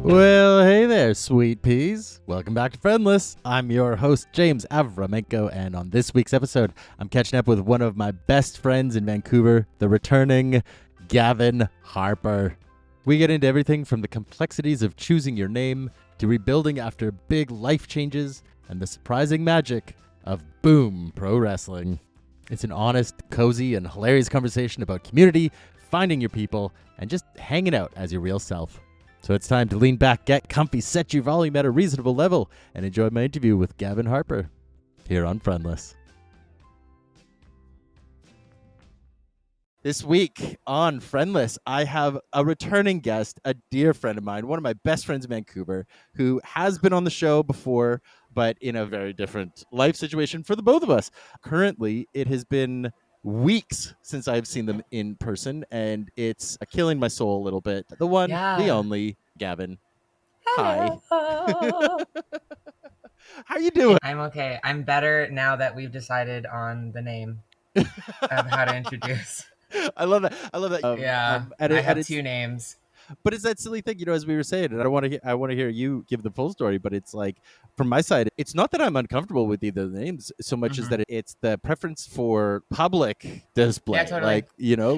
Well, hey there, sweet peas. Welcome back to Friendless. I'm your host, James Avramenko, and on this week's episode, I'm catching up with one of my best friends in Vancouver, the returning Gavin Harper. We get into everything from the complexities of choosing your name to rebuilding after big life changes and the surprising magic of Boom Pro Wrestling. It's an honest, cozy, and hilarious conversation about community, finding your people, and just hanging out as your real self. So it's time to lean back, get comfy, set your volume at a reasonable level, and enjoy my interview with Gavin Harper here on Friendless. This week on Friendless, I have a returning guest, a dear friend of mine, one of my best friends in Vancouver, who has been on the show before, but in a very different life situation for the both of us. Currently, it has been weeks since I've seen them in person, and it's killing my soul a little bit. The one, the only, Gavin. Hello. Hi. How you doing? I'm okay. I'm better now that we've decided on the name of how to introduce. I love that. I have two names. But it's that silly thing, as we were saying, and I want to hear you give the full story, but it's like, from my side, it's not that I'm uncomfortable with either of the names so much as that it's the preference for public display. Yeah, totally.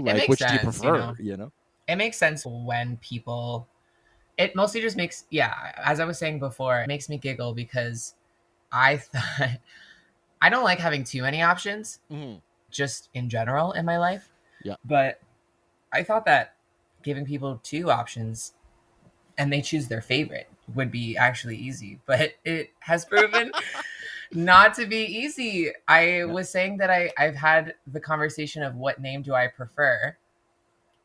Like which do you prefer, It makes sense when people, it mostly just makes, as I was saying before, it makes me giggle because I thought, I don't like having too many options, just in general in my life. Yeah. But I thought that giving people two options and they choose their favorite would be actually easy, but it has proven not to be easy. I was saying that I've had the conversation of what name do I prefer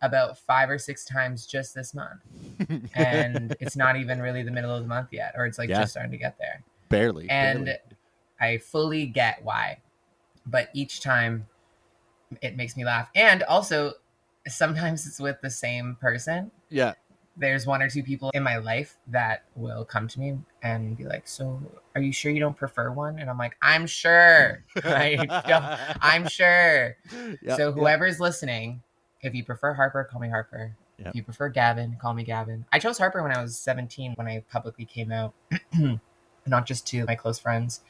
about 5 or 6 times just this month. And it's not even really the middle of the month yet, or it's just starting to get there. Barely. I fully get why, but each time it makes me laugh. And also, sometimes it's with the same person. Yeah. There's 1 or 2 people in my life that will come to me and be like, so are you sure you don't prefer one? And I'm like, I'm sure. I'm sure. Yep, so whoever's listening, if you prefer Harper, call me Harper. Yep. If you prefer Gavin, call me Gavin. I chose Harper when I was 17, when I publicly came out, not just to my close friends.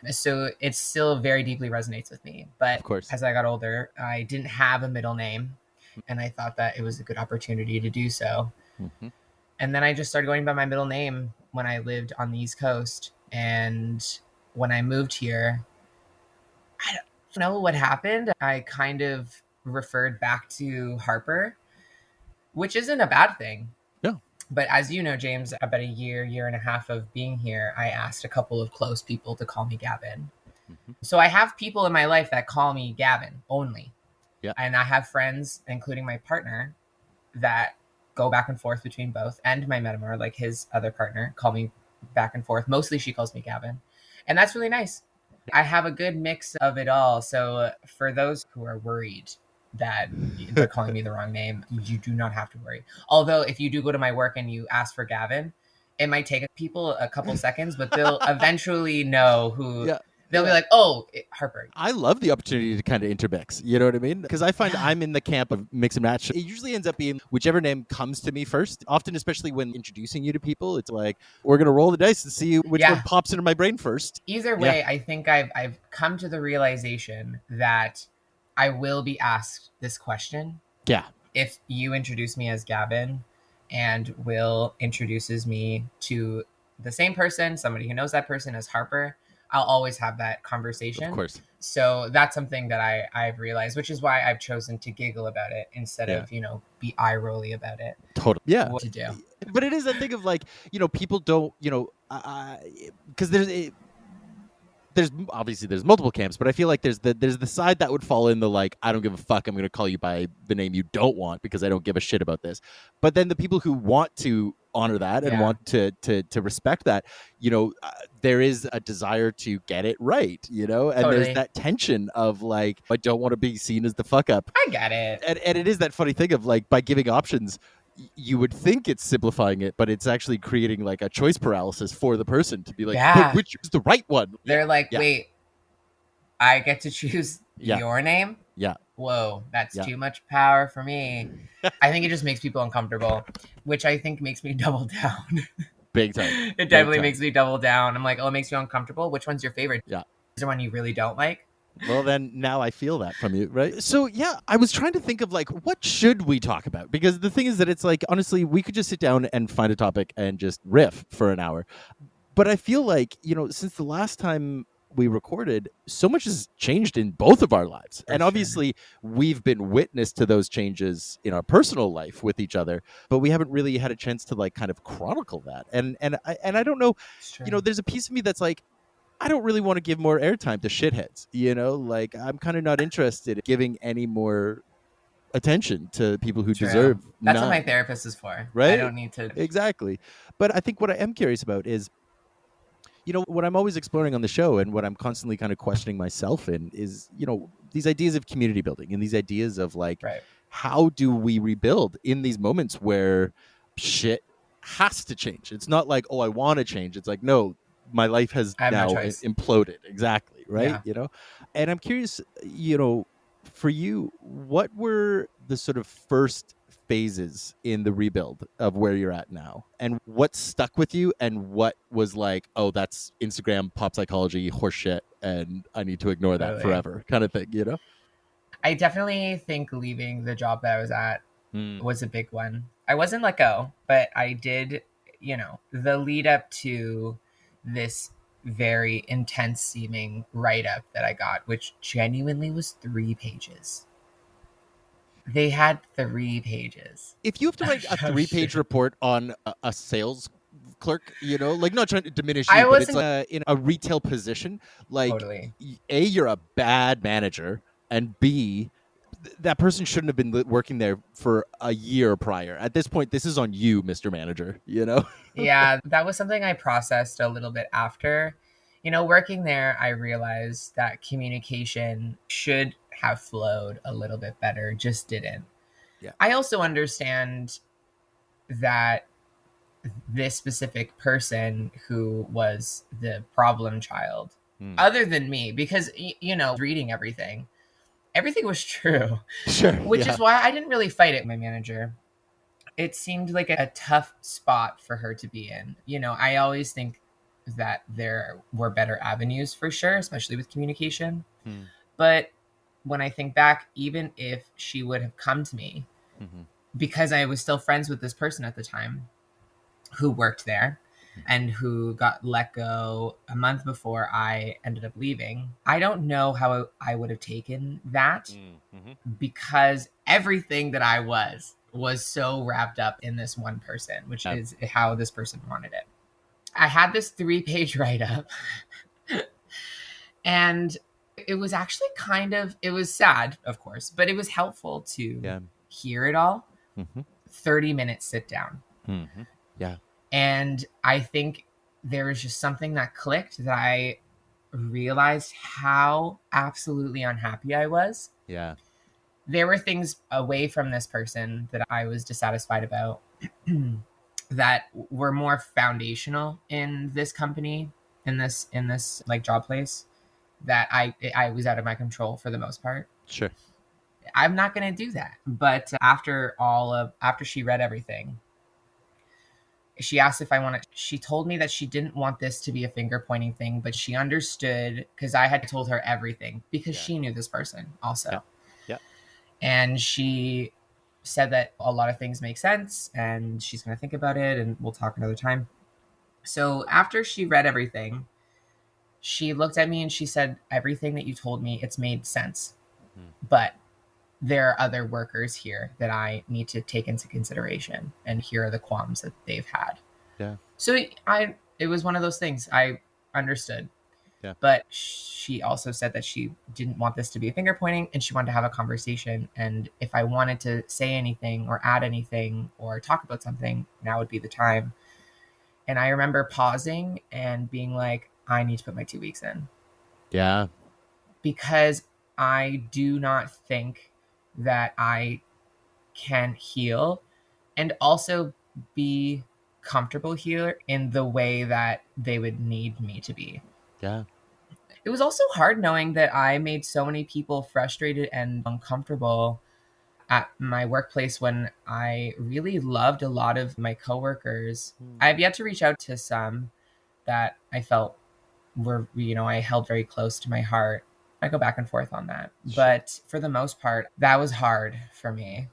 So it still very deeply resonates with me. But of course, as I got older, I didn't have a middle name. And I thought that it was a good opportunity to do so. Mm-hmm. And then I just started going by my middle name when I lived on the East Coast. And when I moved here, I don't know what happened. I kind of referred back to Harper, which isn't a bad thing. Yeah. But as you know, James, about a year and a half of being here, I asked a couple of close people to call me Gavin. Mm-hmm. So I have people in my life that call me Gavin only. Yeah. And I have friends, including my partner, that go back and forth between both, and my metamor, like his other partner, call me back and forth. Mostly she calls me Gavin. And that's really nice. I have a good mix of it all. So for those who are worried that they're calling me the wrong name, you do not have to worry. Although if you do go to my work and you ask for Gavin, it might take people a couple seconds, but they'll eventually know who... Yeah. They'll be like, oh, Harper. I love the opportunity to kind of intermix. You know what I mean? Because I find I'm in the camp of mix and match. It usually ends up being whichever name comes to me first. Often, especially when introducing you to people, it's like, we're going to roll the dice and see which one pops into my brain first. Either way, I think I've come to the realization that I will be asked this question. Yeah. If you introduce me as Gavin and Will introduces me to the same person, somebody who knows that person as Harper, I'll always have that conversation. Of course. So that's something that I've realized, which is why I've chosen to giggle about it instead of, be eye-rolly about it. Totally. Yeah. What to do. But it is that thing of like, people don't, because there's obviously there's multiple camps, but I feel like there's the side that would fall in the like, I don't give a fuck, I'm going to call you by the name you don't want because I don't give a shit about this. But then the people who want to honor that and want to respect that, there is a desire to get it right, and totally. There's that tension of like, I don't want to be seen as the fuck up. I get it. And it is that funny thing of like, by giving options, you would think it's simplifying it, but it's actually creating like a choice paralysis for the person to be like, but which is the right one? They're like, wait, I get to choose your name? Yeah. whoa, that's Yeah. too much power for me. I think it just makes people uncomfortable, which I think makes me double down. Big time. It Big definitely time. makes me double down. I'm like, oh, it makes you uncomfortable. Which one's your favorite? Yeah. Is there one you really don't like? Well, then now I feel that from you, right? So, yeah, I was trying to think of like, what should we talk about? Because the thing is that it's like, honestly, we could just sit down and find a topic and just riff for an hour. But I feel like, since the last time we recorded, so much has changed in both of our lives. For And sure. obviously, we've been witness to those changes in our personal life with each other, but we haven't really had a chance to like kind of chronicle that. And I don't know, It's true. there's a piece of me that's like, I don't really want to give more airtime to shitheads, like I'm kind of not interested in giving any more attention to people who True. deserve That's what my none, therapist is for. I right? don't need to. Exactly. But I think what I am curious about is, what I'm always exploring on the show and what I'm constantly kind of questioning myself in is, these ideas of community building and these ideas of like, Right. how do we rebuild in these moments where shit has to change? It's not like, oh, I want to change. It's like, no, my life has I have no now choice. imploded. Exactly. Right. Yeah. And I'm curious, for you, what were the sort of first phases in the rebuild of where you're at now, and what stuck with you, and what was like, oh, that's Instagram pop psychology horseshit and I need to ignore that Totally. forever, kind of thing. I definitely think leaving the job that I was at Mm. was a big one. I wasn't let go, but I did, the lead up to this very intense seeming write up that I got, which genuinely was 3 pages. They had 3 pages. If you have to write a Oh, 3-page shit. report on a sales clerk, like, not trying to diminish I you, but it's wasn't like in a retail position, like, totally. A, you're a bad manager, and B, that person shouldn't have been working there for a year prior. At this point, this is on you, Mr. Manager. Yeah, that was something I processed a little bit after. Working there, I realized that communication should have flowed a little bit better, just didn't. Yeah. I also understand that this specific person who was the problem child, other than me, because, reading everything was true, Sure. which Yeah. is why I didn't really fight it with my manager. It seemed like a tough spot for her to be in. I always think that there were better avenues for sure, especially with communication. But when I think back, even if she would have come to me, because I was still friends with this person at the time who worked there and who got let go a month before I ended up leaving, I don't know how I would have taken that, because everything that I was so wrapped up in this one person, which is how this person wanted it. I had this 3-page write up and it was actually it was sad, of course, but it was helpful to hear it all. 30-minute sit down. Yeah. And I think there was just something that clicked, that I realized how absolutely unhappy I was. Yeah. There were things away from this person that I was dissatisfied about that were more foundational in this company, in this like job place, that I was out of my control for the most part. Sure. I'm not going to do that. But after she read everything, she asked if I wanted. She told me that she didn't want this to be a finger pointing thing, but she understood because I had told her everything, because she knew this person also. Yeah. And she said that a lot of things make sense and she's going to think about it and we'll talk another time. So after she read everything, she looked at me and she said, everything that you told me, it's made sense. But there are other workers here that I need to take into consideration, and here are the qualms that they've had. Yeah. So it was one of those things. I understood. Yeah. But she also said that she didn't want this to be a finger pointing and she wanted to have a conversation. And if I wanted to say anything or add anything or talk about something, now would be the time. And I remember pausing and being like, I need to put my 2 weeks in. Yeah. Because I do not think that I can heal and also be comfortable here in the way that they would need me to be. Yeah. It was also hard knowing that I made so many people frustrated and uncomfortable at my workplace when I really loved a lot of my coworkers. I've yet to reach out to some that I felt were, I held very close to my heart. I go back and forth on that. Sure. But for the most part, that was hard for me.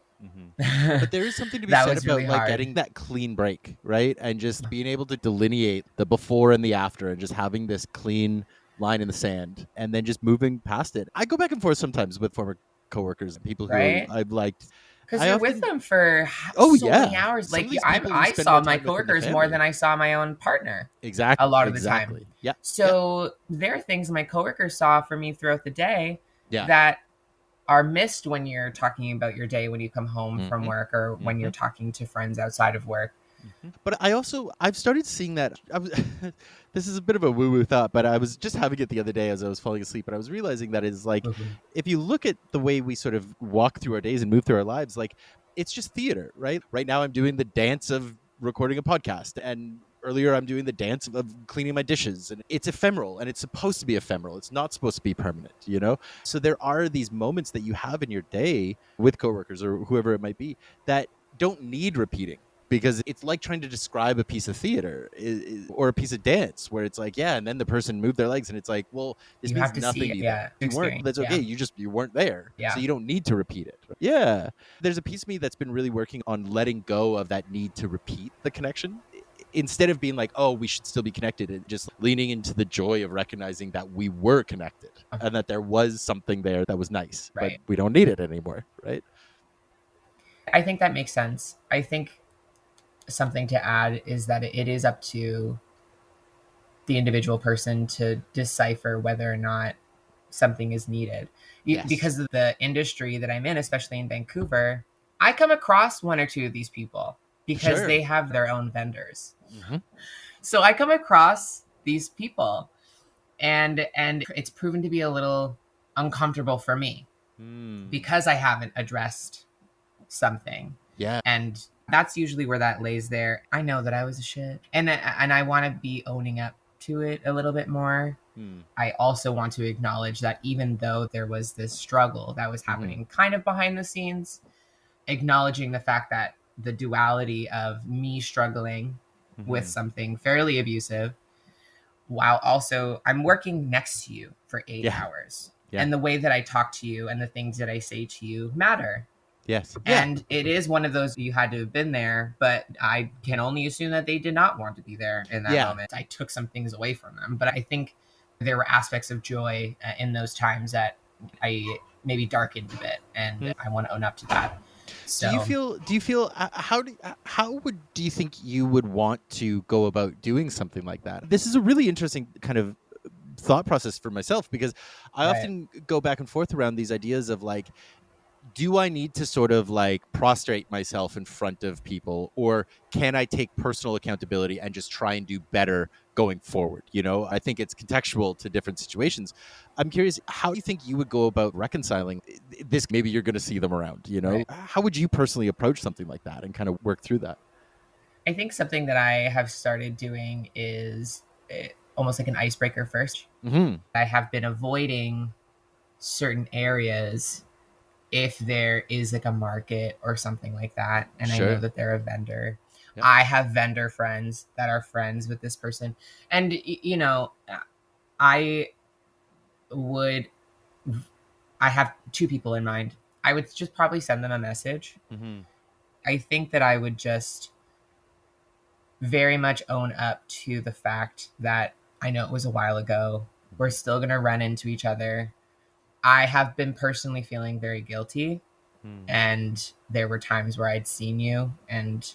But there is something to be That said was really about like hard. getting that clean break, right? And just being able to delineate the before and the after and just having this clean line in the sand and then just moving past it. I go back and forth sometimes with former coworkers and people who Right? I've liked. Because I you're with often, them for oh so many yeah, hours. some of Like these people you I spend saw more my time with than the coworkers more than family. I saw my own partner a Exactly, lot of the time. exactly. Yeah, yeah, So there are things my coworkers saw from me throughout the day yeah. that are missed when you're talking about your day when you come home from Mm-hmm. work or when Mm-hmm. you're talking to friends outside of work. But I've started seeing that I was this is a bit of a woo woo thought, but I was just having it the other day as I was falling asleep, but I was realizing that is like if you look at the way we sort of walk through our days and move through our lives, like it's just theater, right? Right now I'm doing the dance of recording a podcast, and earlier I'm doing the dance of cleaning my dishes, and it's ephemeral and it's supposed to be ephemeral. It's not supposed to be permanent, you know? So there are these moments that you have in your day with coworkers or whoever it might be that don't need repeating because it's like trying to describe a piece of theater or a piece of dance where it's like, yeah, and then the person moved their legs and it's like, well, this You means have to nothing see to it, you there. yeah, You weren't, experience, that's okay. yeah, You weren't there. So yeah. you don't need to repeat it. Yeah. There's a piece of me that's been really working on letting go of that need to repeat the connection instead of being like, oh, we should still be connected, and just leaning into the joy of recognizing that we were connected and that there was something there that was nice, but Right. we don't need it anymore. Right. I think that makes sense. I think something to add is that it is up to the individual person to decipher whether or not something is needed. Yes. Because of the industry that I'm in, especially in Vancouver, I come across one or two of these people because Sure. they have their own vendors. Mm-hmm. So I come across these people and it's proven to be a little uncomfortable for me Mm. because I haven't addressed something. Yeah. And that's usually where that lays there. I know that I was a shit. And I want to be owning up to it a little bit more. Mm. I also want to acknowledge that even though there was this struggle that was Mm-hmm. happening kind of behind the scenes, acknowledging the fact that the duality of me struggling with Mm-hmm. something fairly abusive while also I'm working next to you for 8 hours. Yeah. And the way that I talk to you and the things that I say to you matter. Yes. Yeah. And it is one of those you had to have been there, but I can only assume that they did not want to be there in that Yeah. moment. I took some things away from them, but I think there were aspects of joy in those times that I maybe darkened a bit, and I want to own up to that. So, Do you feel how would do you think you would want to go about doing something like that? This is a really interesting kind of thought process for myself because I right, often go back and forth around these ideas of like, do I need to sort of like prostrate myself in front of people, or can I take personal accountability and just try and do better going forward? You know, I think it's contextual to different situations. I'm curious, how do you think you would go about reconciling this? Maybe you're going to see them around, you know, right. how would you personally approach something like that and kind of work through that? I think something that I have started doing is almost like an icebreaker first. Mm-hmm. I have been avoiding certain areas if there is like a market or something like that and I know Sure. that they're a vendor. Yeah. I have vendor friends that are friends with this person, and I would I have two people in mind. I would just probably send them a message. Mm-hmm. I think that I would just very much own up to the fact that I know it was a while ago. We're still going to run into each other. I have been personally feeling very guilty, Mm-hmm. and there were times where I'd seen you and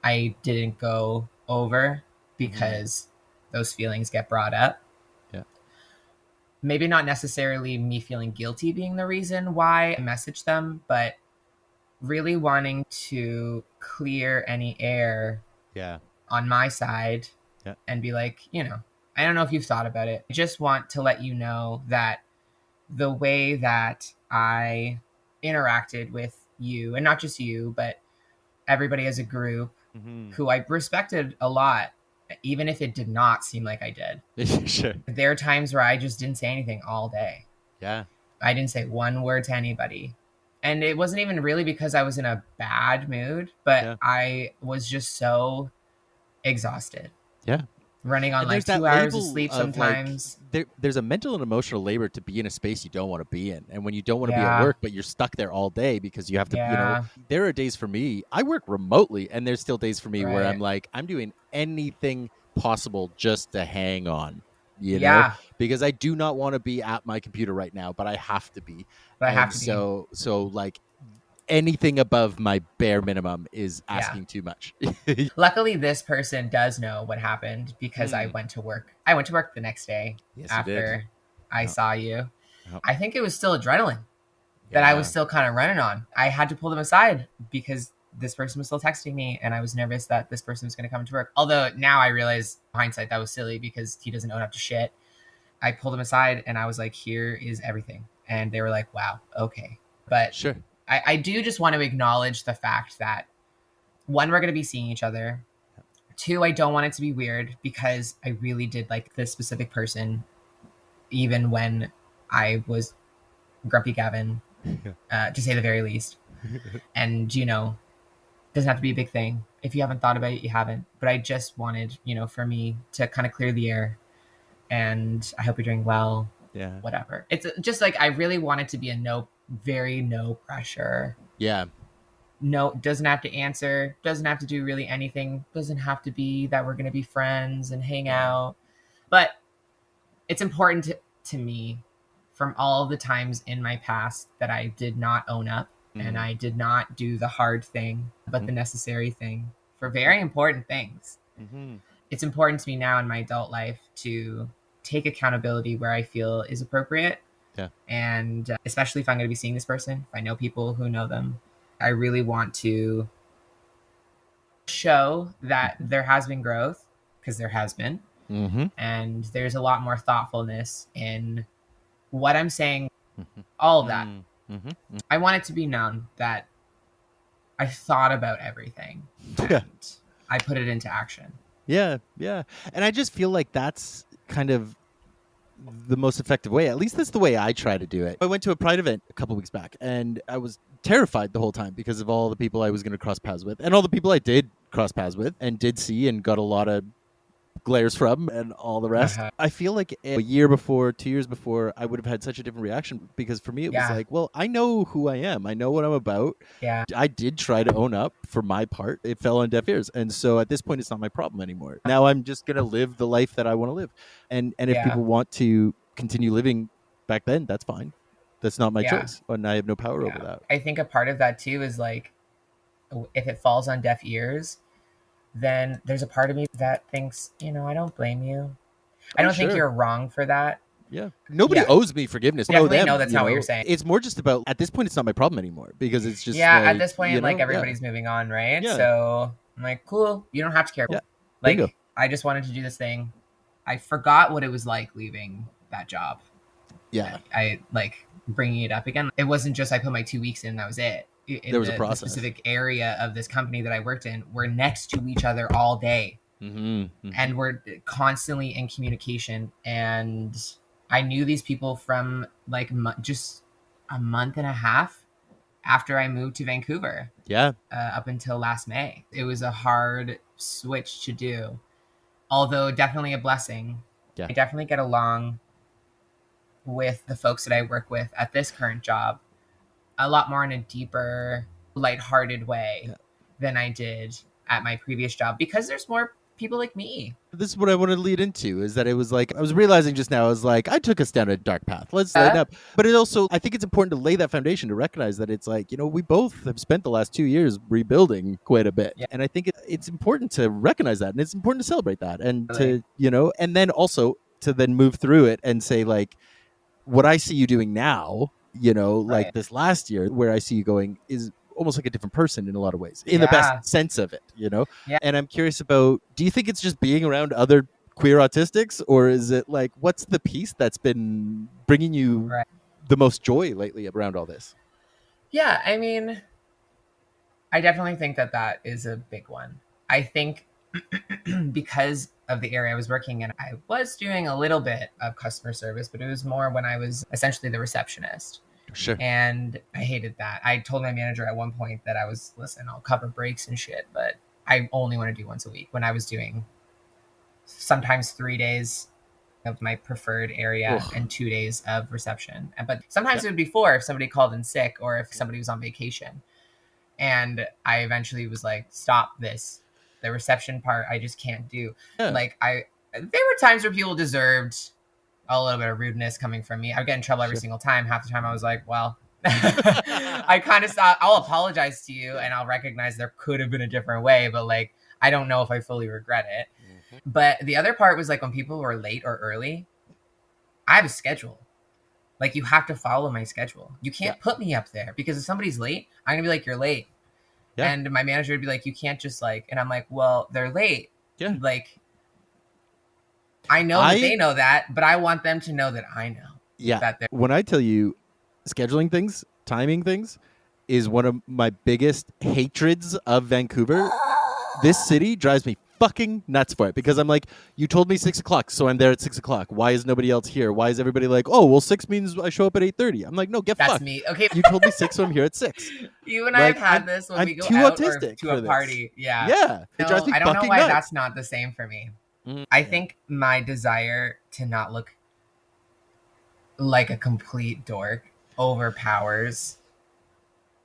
I didn't go over Mm-hmm. because those feelings get brought up. Yeah. Maybe not necessarily me feeling guilty being the reason why I messaged them, but really wanting to clear any air Yeah. on my side Yeah. and be like, I don't know if you've thought about it. I just want to let you know that the way that I interacted with you, and not just you, but everybody as a group Mm-hmm. who I respected a lot, even if it did not seem like I did. Sure. There are times where I just didn't say anything all day. Yeah. I didn't say one word to anybody. And it wasn't even really because I was in a bad mood, but Yeah. I was just so exhausted. Yeah. Running on And like there's that 2 hours of label sleep of like sometimes. there's a mental and emotional labor to be in a space you don't want to be in. And when you don't want to be at Yeah. work, but you're stuck there all day because you have to, Yeah. there are days for me, I work remotely, and there's still days for me where I'm Right. like, I'm doing anything possible just to hang on, Yeah. because I do not want to be at my computer right now, but I have to be. But I have And to be. so like anything above my bare minimum is Yeah. asking too much. Luckily, this person does know what happened because I Mm. went to work. I went to work the next day Yes, you did. after I Yeah. saw you. Yeah. I think it was still adrenaline that I was Yeah. still kind of running on. I had to pull them aside because this person was still texting me and I was nervous that this person was going to come to work. Although now I realize, hindsight, that was silly because he doesn't own up to shit. I pulled him aside and I was like, here is everything. And they were like, wow, okay. But Sure. I do just want to acknowledge the fact that, one, we're going to be seeing each other. Two, I don't want it to be weird because I really did like this specific person, even when I was grumpy Gavin, to say the very least. And, doesn't have to be a big thing. If you haven't thought about it, you haven't. But I just wanted, for me to kind of clear the air. And I hope you're doing well. Yeah. Whatever. It's just like I really want it to be a very no pressure. Yeah. No, doesn't have to answer, doesn't have to do really anything, doesn't have to be that we're going to be friends and hang out. But it's important to me, from all the times in my past that I did not own up and I did not do the hard thing, but the necessary thing for very important things. It's important to me now in my adult life to take accountability where I feel is appropriate. Yeah. And especially if I'm going to be seeing this person, if I know people who know them, I really want to show that there has been growth, because there has been. And there's a lot more thoughtfulness in what I'm saying, all of that. I want it to be known that I thought about everything and I put it into action. Yeah. Yeah. And I just feel like that's kind of the most effective way. At least that's the way I try to do it. I went to a Pride event a couple weeks back and I was terrified the whole time because of all the people I was going to cross paths with and all the people I did cross paths with and did see and got a lot of glares from and all the rest. I feel like a year before, 2 years before, I would have had such a different reaction because for me it was like, well, I know who I am. I know what I'm about. Yeah. I did try to own up for my part. It fell on deaf ears. And so at this point, it's not my problem anymore. Now I'm just going to live the life that I want to live. And if people want to continue living back then, that's fine. That's not my choice. And I have no power over that. I think a part of that too is like, if it falls on deaf ears, then there's a part of me that thinks, I don't blame you. I don't think you're wrong for that. Yeah. Nobody owes me forgiveness. Definitely know that's not what you're saying. It's more just about, at this point, it's not my problem anymore because it's just at this point, everybody's moving on, right? Yeah. So I'm like, cool. You don't have to care. Yeah. Like, Bingo. I just wanted to do this thing. I forgot what it was like leaving that job. Yeah. I like bringing it up again. It wasn't just I put my 2 weeks in, that was it. There was a process. The specific area of this company that I worked in, we're next to each other all day. And we're constantly in communication. And I knew these people from like just a month and a half after I moved to Vancouver. Yeah. Up until last May. It was a hard switch to do, although definitely a blessing. Yeah. I definitely get along with the folks that I work with at this current job a lot more in a deeper, lighthearted way than I did at my previous job because there's more people like me. This is what I want to lead into, is that it was like, I was realizing just now, I was like, I took us down a dark path. Let's lighten up. But it also, I think it's important to lay that foundation to recognize that it's like, we both have spent the last 2 years rebuilding quite a bit. Yeah. And I think it's important to recognize that. And it's important to celebrate that. And to, and then also to then move through it and say like, what I see you doing now, like this last year, where I see you going is almost like a different person in a lot of ways, in the best sense of it, Yeah. And I'm curious about, do you think it's just being around other queer autistics, or is it like, what's the piece that's been bringing you the most joy lately around all this? Yeah, I mean, I definitely think that is a big one. I think because of the area I was working in, I was doing a little bit of customer service, but it was more when I was essentially the receptionist. Sure. And I hated that. I told my manager at one point that listen, I'll cover breaks and shit, but I only want to do once a week, when I was doing sometimes 3 days of my preferred area and 2 days of reception. But sometimes it would be 4 if somebody called in sick or if somebody was on vacation. And I eventually was like, stop this. The reception part, I just can't do. There were times where people deserved a little bit of rudeness coming from me. I would get in trouble every single time. Half the time I was like, well, I kind of thought, I'll apologize to you and I'll recognize there could have been a different way, but like, I don't know if I fully regret it. But the other part was like when people were late or early, I have a schedule. Like, you have to follow my schedule. You can't put me up there, because if somebody's late, I'm going to be like, you're late. Yeah. And my manager would be like, you can't just like, and I'm like, well, they're late. Yeah. Like, I know that they know that, but I want them to know that I know. Yeah. That when I tell you scheduling things, timing things is one of my biggest hatreds of Vancouver. This city drives me fucking nuts for it, because I'm like, you told me 6 o'clock, so I'm there at 6 o'clock. Why is nobody else here? Why is everybody like, oh, well, 6 means I show up at 8:30? I'm like, no, get fucked. That's me. Okay. You told me 6, so I'm here at 6. You and I have had this when we go out or to a party. Yeah. Yeah. It drives me I don't know why that's not the same for me. I think my desire to not look like a complete dork overpowers.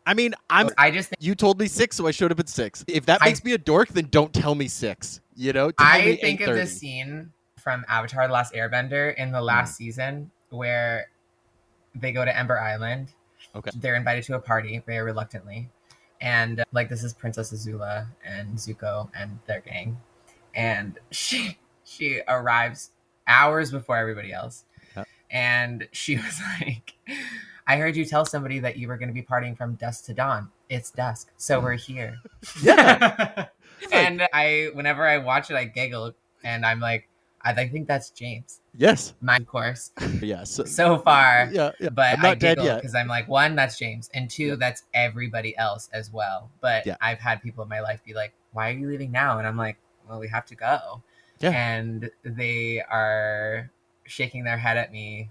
I mean, I just think you told me 6, so I showed up at 6. If that makes me a dork, then don't tell me 6. You know, I think of this scene from Avatar: The Last Airbender in the last season where they go to Ember Island. Okay, they're invited to a party very reluctantly, and like, this is Princess Azula and Zuko and their gang, and she arrives hours before everybody else, and she was like, I heard you tell somebody that you were going to be partying from dusk to dawn. It's dusk, so we're here. Yeah. And whenever I watch it, I giggle, and I'm like, I think that's James. Yes. Of course. Yeah. So far. Yeah. But I giggle because I'm like, 1, that's James, and 2, that's everybody else as well. But I've had people in my life be like, why are you leaving now? And I'm like, well, we have to go. Yeah. And they are shaking their head at me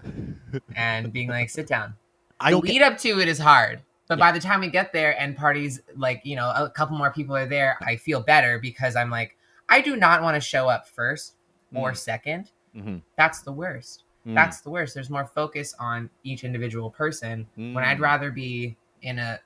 and being like, sit down. The lead up to it is hard. But by the time we get there and parties, like, you know, a couple more people are there, I feel better, because I'm like, I do not want to show up first or second. Mm-hmm. That's the worst. That's the worst. There's more focus on each individual person when I'd rather be in a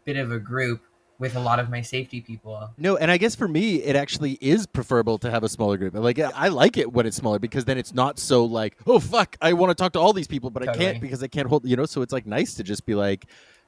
bit of a group with a lot of my safety people. No, and I guess for me, it actually is preferable to have a smaller group. Like, I like it when it's smaller, because then it's not so like, oh, fuck, I want to talk to all these people, but I can't because I can't hold, you know, so it's like nice to just be like,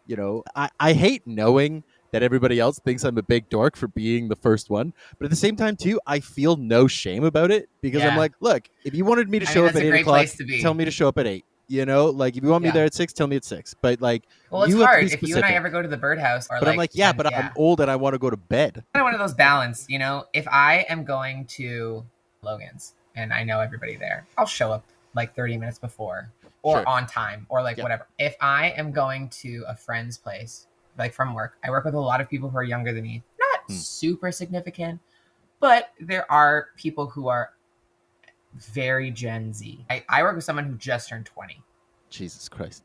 you know, I hate knowing that everybody else thinks I'm a big dork for being the first one. But at the same time, too, I feel no shame about it, because I'm like, look, if you wanted me to show up at 8 o'clock, tell me to show up at 8. You know, like, if you want me there at 6, tell me at 6. But like, well, it's hard if you and I ever go to the birdhouse. Or but I'm like, but I'm old and I want to go to bed. Kind of one of those balance, you know. If I am going to Logan's and I know everybody there, I'll show up like 30 minutes before, or on time, or like whatever. If I am going to a friend's place, like from work, I work with a lot of people who are younger than me. Not super significant, but there are people who are very Gen Z. I work with someone who just turned 20. Jesus Christ.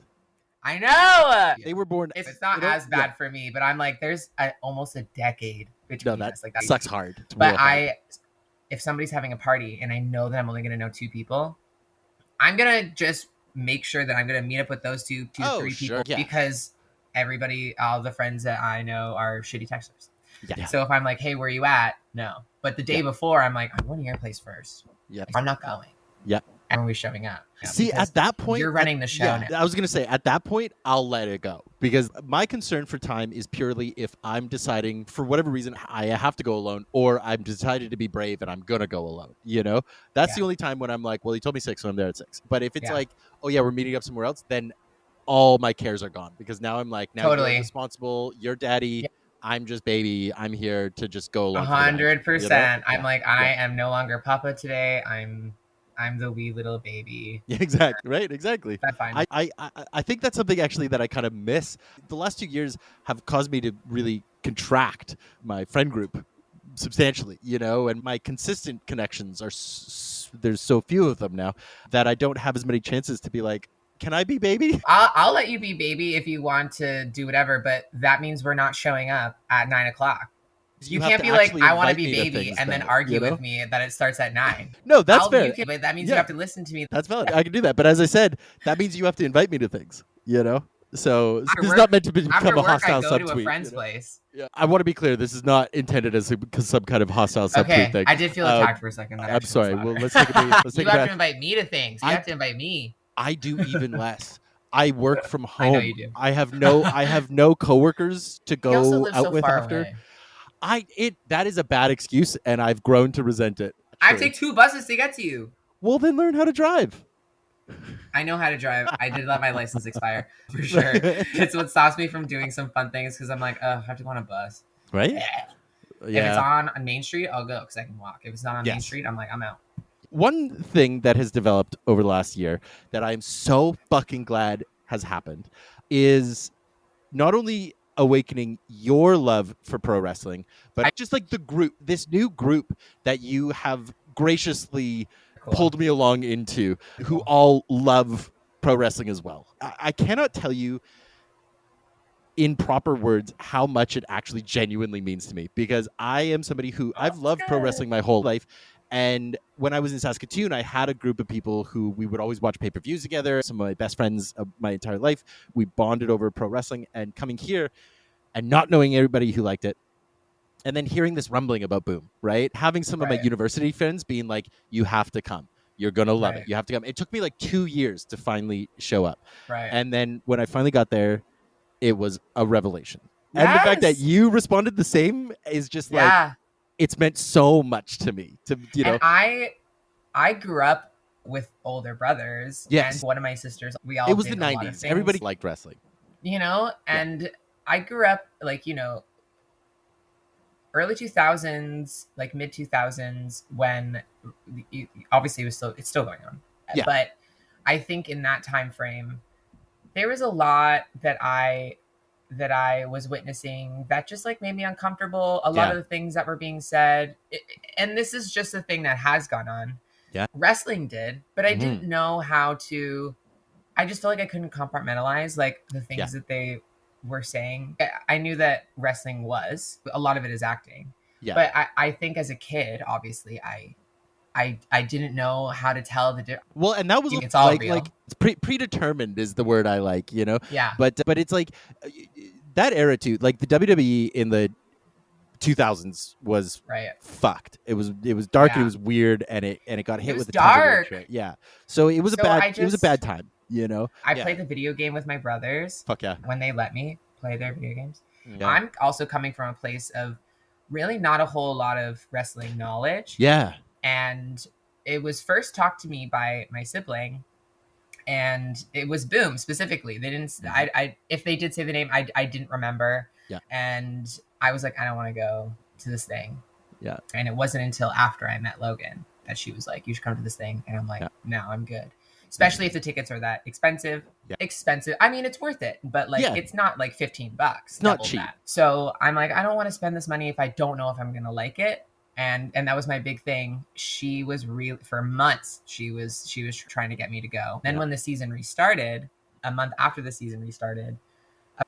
I know. They were born. It's not as bad for me, but I'm like, there's almost a decade between us. Like, that sucks hard. It's but if somebody's having a party and I know that I'm only going to know 2 people, I'm going to just make sure that I'm going to meet up with those 3 people, because everybody, all the friends that I know are shitty texters. Yeah. So if I'm like, hey, where are you at? No. But the day before, I'm like, I'm going to your place first. Yeah. I'm not going. Yeah. And are we showing up? See, at that point, you're running the show now. I was going to say, at that point, I'll let it go, because my concern for time is purely if I'm deciding for whatever reason I have to go alone, or I'm decided to be brave and I'm going to go alone. You know, that's the only time when I'm like, well, you told me 6, so I'm there at 6. But if it's like, oh yeah, we're meeting up somewhere else, then all my cares are gone, because now I'm like, now you're responsible, you're daddy. Yeah. I'm just baby. I'm here to just go along. 100%. You know? I'm like, I am no longer Papa today. I'm the wee little baby. Yeah, exactly. Right. Exactly. That's fine. I think that's something actually that I kind of miss. The last 2 years have caused me to really contract my friend group, substantially, and my consistent connections are there's so few of them now that I don't have as many chances to be like, can I be baby? I'll let you be baby if you want to do whatever, but that means we're not showing up at 9:00. You can't be like, I want to be baby, and then argue with me that it starts at 9. No, that's fair. But that means you have to listen to me. That's valid. I can do that. But as I said, that means you have to invite me to things, So this is not meant to become a hostile subtweet. I go to a friend's place. Yeah. I want to be clear. This is not intended as some kind of hostile subtweet thing. I did feel attacked for a second. I'm sorry. Well, let's take a breath. You have to invite me to things. You have to invite me. I do even less. I work from home. I know you do. I have no coworkers to go out with after. That is a bad excuse, and I've grown to resent it. I take 2 buses to get to you. Well, then learn how to drive. I know how to drive. I did let my license expire, for sure. It's what stops me from doing some fun things, because I'm like, I have to go on a bus. Right? Yeah. If it's on Main Street, I'll go, because I can walk. If it's not on Main Street, I'm like, I'm out. One thing that has developed over the last year that I'm so fucking glad has happened is not only awakening your love for pro wrestling, but just like this new group that you have graciously pulled me along into, who all love pro wrestling as well. I cannot tell you in proper words how much it actually genuinely means to me, because I am somebody who I've loved pro wrestling my whole life. And when I was in Saskatoon, I had a group of people who we would always watch pay-per-views together. Some of my best friends of my entire life. We bonded over pro wrestling, and coming here and not knowing everybody who liked it, and then hearing this rumbling about Boom, right? Having some of my university friends being like, you have to come. You're going to love it. You have to come. It took me like 2 years to finally show up. Right. And then when I finally got there, it was a revelation. Yes. And the fact that you responded the same is just like, it's meant so much to me. And I grew up with older brothers. Yes. And one of my sisters, we all It was did the a 90s. lot of things. Everybody liked wrestling. And I grew up like, early 2000s, like mid 2000s, when obviously it's still going on. Yeah. But I think in that time frame, there was a lot that I was witnessing that just like made me uncomfortable. A lot of the things that were being said, and this is just a thing that has gone on. Yeah, wrestling did, but I didn't know how to. I just felt like I couldn't compartmentalize like the things that they were saying. I knew that wrestling was a lot of it is acting. Yeah, but I think as a kid, obviously, I didn't know how to tell the difference. Well, and that was it's all real. Like predetermined is the word I like, Yeah. But it's like that era too. Like the WWE in the 2000s was fucked. It was dark. And it was weird, and it got hit with a dark. Tons of yeah. So it was it was a bad time. I played the video game with my brothers. Fuck yeah. When they let me play their video games. Yeah. I'm also coming from a place of really not a whole lot of wrestling knowledge. Yeah. And it was first talked to me by my sibling, and it was Boom specifically. They didn't. I if they did say the name, I didn't remember. Yeah. And I was like, I don't want to go to this thing. Yeah. And it wasn't until after I met Logan that she was like, you should come to this thing. And I'm like, no, I'm good. Especially if the tickets are that expensive. Yeah. Expensive. I mean, it's worth it, but like it's not like $15. It's not cheap. That. So I'm like, I don't want to spend this money if I don't know if I'm gonna like it. And that was my big thing. She was really, for months, she was trying to get me to go. Then when the season restarted, a month after the season restarted,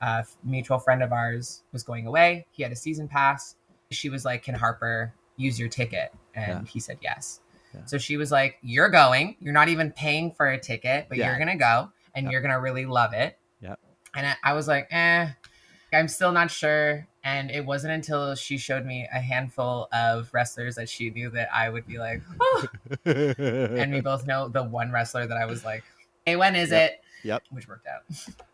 a mutual friend of ours was going away. He had a season pass. She was like, can Harper use your ticket? And he said yes. Yeah. So she was like, you're going. You're not even paying for a ticket, but you're going to go, and you're going to really love it. Yeah. And I was like, I'm still not sure. And it wasn't until she showed me a handful of wrestlers that she knew that I would be like, oh. And we both know the one wrestler that I was like, hey, when is it? Yep. Which worked out.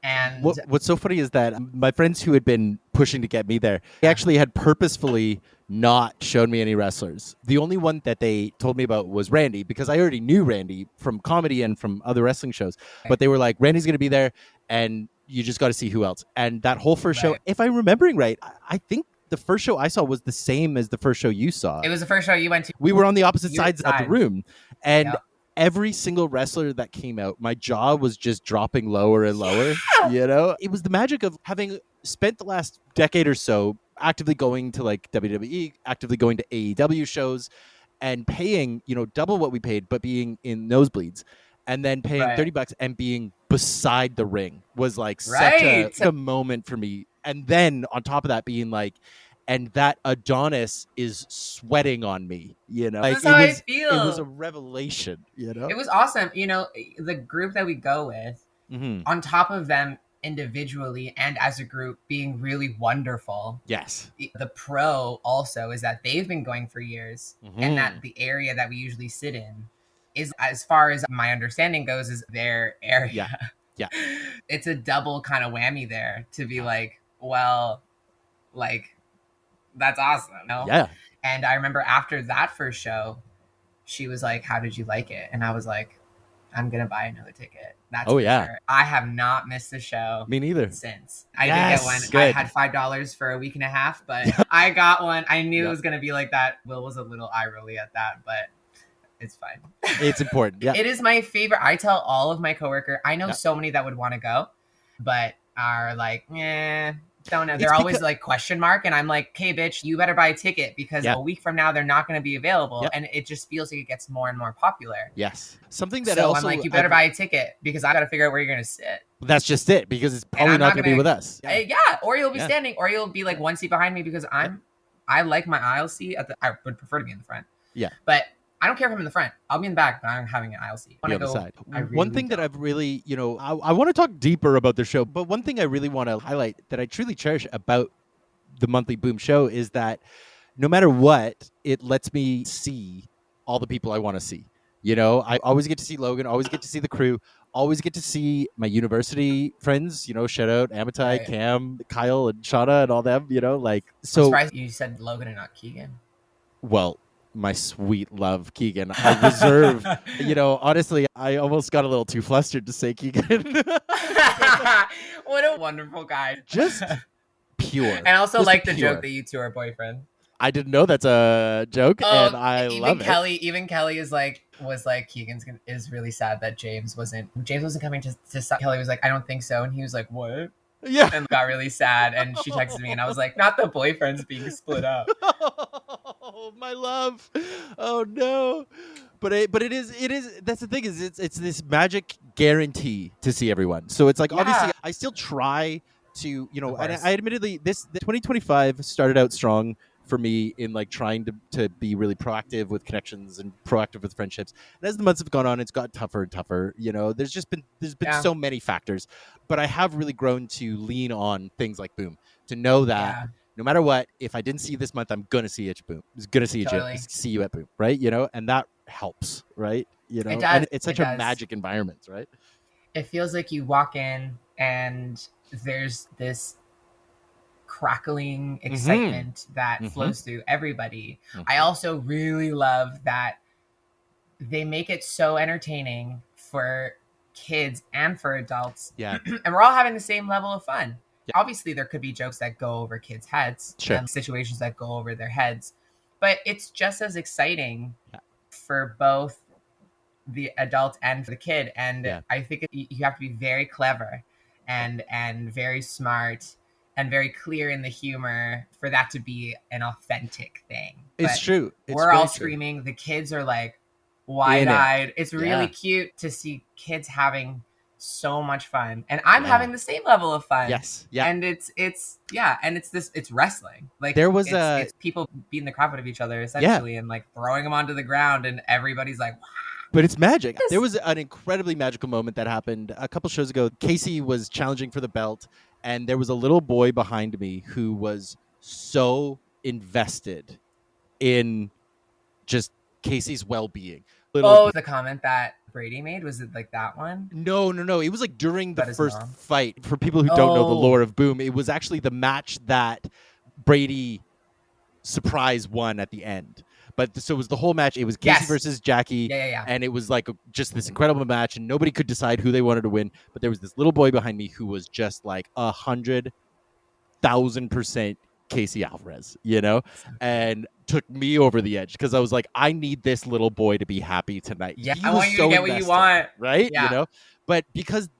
And what's so funny is that my friends who had been pushing to get me there, they actually had purposefully not shown me any wrestlers. The only one that they told me about was Randy, because I already knew Randy from comedy and from other wrestling shows. But they were like, Randy's going to be there, and you just got to see who else. And that whole first show, if I'm remembering right, I think the first show I saw was the same as the first show you saw. It was the first show you went to. We were on the opposite sides of the room. And every single wrestler that came out, my jaw was just dropping lower and lower. It was the magic of having spent the last decade or so actively going to like WWE, actively going to AEW shows, and paying, double what we paid, but being in nosebleeds, and then paying Right. $30 and being beside the ring was like such Right. a moment for me. And then on top of that, being like, and that Adonis is sweating on me, like That's how I it was a feel. revelation, It was awesome. The group that we go with, Mm-hmm. on top of them individually and as a group being really wonderful. Yes. The pro also is that they've been going for years, Mm-hmm. and that the area that we usually sit in is, as far as my understanding goes, is their area. Yeah. It's a double kind of whammy there to be like, well, like, that's awesome. Yeah. And I remember after that first show, she was like, how did you like it? And I was like, I'm gonna buy another ticket. That's for sure. I have not missed the show. Me neither. Since I did get one. Good. I had $5 for a week and a half, but I got one. I knew it was gonna be like that. Will was a little eye rolly at that, but it's fine. It's important. Yeah. It is my favorite. I tell all of my coworker. I know so many that would want to go, but are like, don't know. They're always like question mark, and I'm like, okay, bitch, you better buy a ticket because a week from now they're not going to be available, and it just feels like it gets more and more popular. Yes, something that I'm like, you better buy a ticket because I got to figure out where you're going to sit. That's just it, because it's probably not going to be with us. Yeah, or you'll be standing, or you'll be like one seat behind me because I like my aisle seat I would prefer to be in the front. Yeah, but I don't care if I'm in the front. I'll be in the back, but I'm having an aisle seat. Be on the side. One thing that I've really, I want to talk deeper about the show, but one thing I really want to highlight that I truly cherish about the monthly Boom show is that no matter what, it lets me see all the people I want to see. I always get to see Logan, always get to see the crew, always get to see my university friends, shout out Amitai, Cam, Kyle, and Shauna and all them, like, so. I'm surprised you said Logan and not Keegan. Well, my sweet love, Keegan. I reserve, honestly, I almost got a little too flustered to say Keegan. What a wonderful guy. Just pure. And also just like the joke that you two are boyfriends. I didn't know that's a joke, and I love it. Even Kelly was like, Keegan is really sad that James wasn't coming to stop. Kelly was like, I don't think so. And he was like, what? Yeah. And got really sad. And she texted me and I was like, not the boyfriends being split up. Oh, my love. Oh, no. But it is, that's the thing, is it's this magic guarantee to see everyone. So it's like, obviously, I still try to, and I admittedly, the 2025 started out strong for me in like trying to be really proactive with connections and proactive with friendships. And as the months have gone on, it's got tougher and tougher. There's been so many factors, but I have really grown to lean on things like Boom, to know that no matter what, if I didn't see you this month, I'm going to see you at Boom. I'm going to see you at Boom, right? And that helps, right? It does. And it's such a magic environment, right? It feels like you walk in and there's this crackling excitement that flows through everybody. I also really love that they make it so entertaining for kids and for adults. Yeah. And we're all having the same level of fun. Yeah. Obviously, there could be jokes that go over kids' heads, and situations that go over their heads, but it's just as exciting for both the adult and for the kid. And I think you have to be very clever and very smart and very clear in the humor for that to be an authentic thing. It's true. We're all screaming. The kids are like wide-eyed. It's really cute to see kids having so much fun, and I'm having the same level of fun. Yes, yeah. And it's wrestling. Like, there was it's people beating the crap out of each other essentially, and like throwing them onto the ground, and everybody's like, wow. But it's magic. Yes. There was an incredibly magical moment that happened a couple shows ago. Casey was challenging for the belt, and there was a little boy behind me who was so invested in just Casey's well-being. The comment that Brady made, was it like that one? No. It was like during the first fight. For people who don't know the lore of Boom, it was actually the match that Brady surprise won at the end. But so it was the whole match. It was Casey versus Jackie. Yeah. And it was like just this incredible match, and nobody could decide who they wanted to win. But there was this little boy behind me who was just like 100,000% Casey Alvarez, and took me over the edge because I was like, I need this little boy to be happy tonight. Yeah, I want you to get what you want. Right? Yeah. But because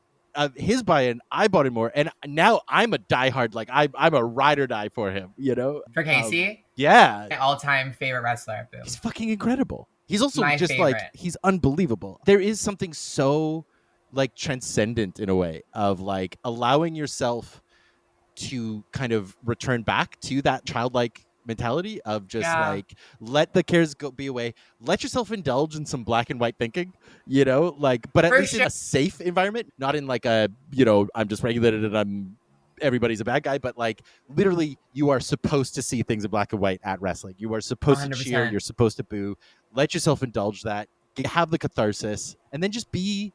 his buy-in, I bought in more, and now I'm a diehard. Like I'm a ride or die for him. You know, For Casey, yeah, my all-time favorite wrestler. Boom. he's fucking incredible. He's also My just favorite. like he's unbelievable. There is something so like transcendent in a way of like allowing yourself to kind of return back to that childlike mentality of just like let the cares go be away, let yourself indulge in some black and white thinking, you know, like but at least in a safe environment, not in like a, you know, I'm just regulated and everybody's a bad guy, but like literally you are supposed to see things in black and white at wrestling. You are supposed 100%. to cheer, you're supposed to boo, let yourself indulge that, have the catharsis, and then just be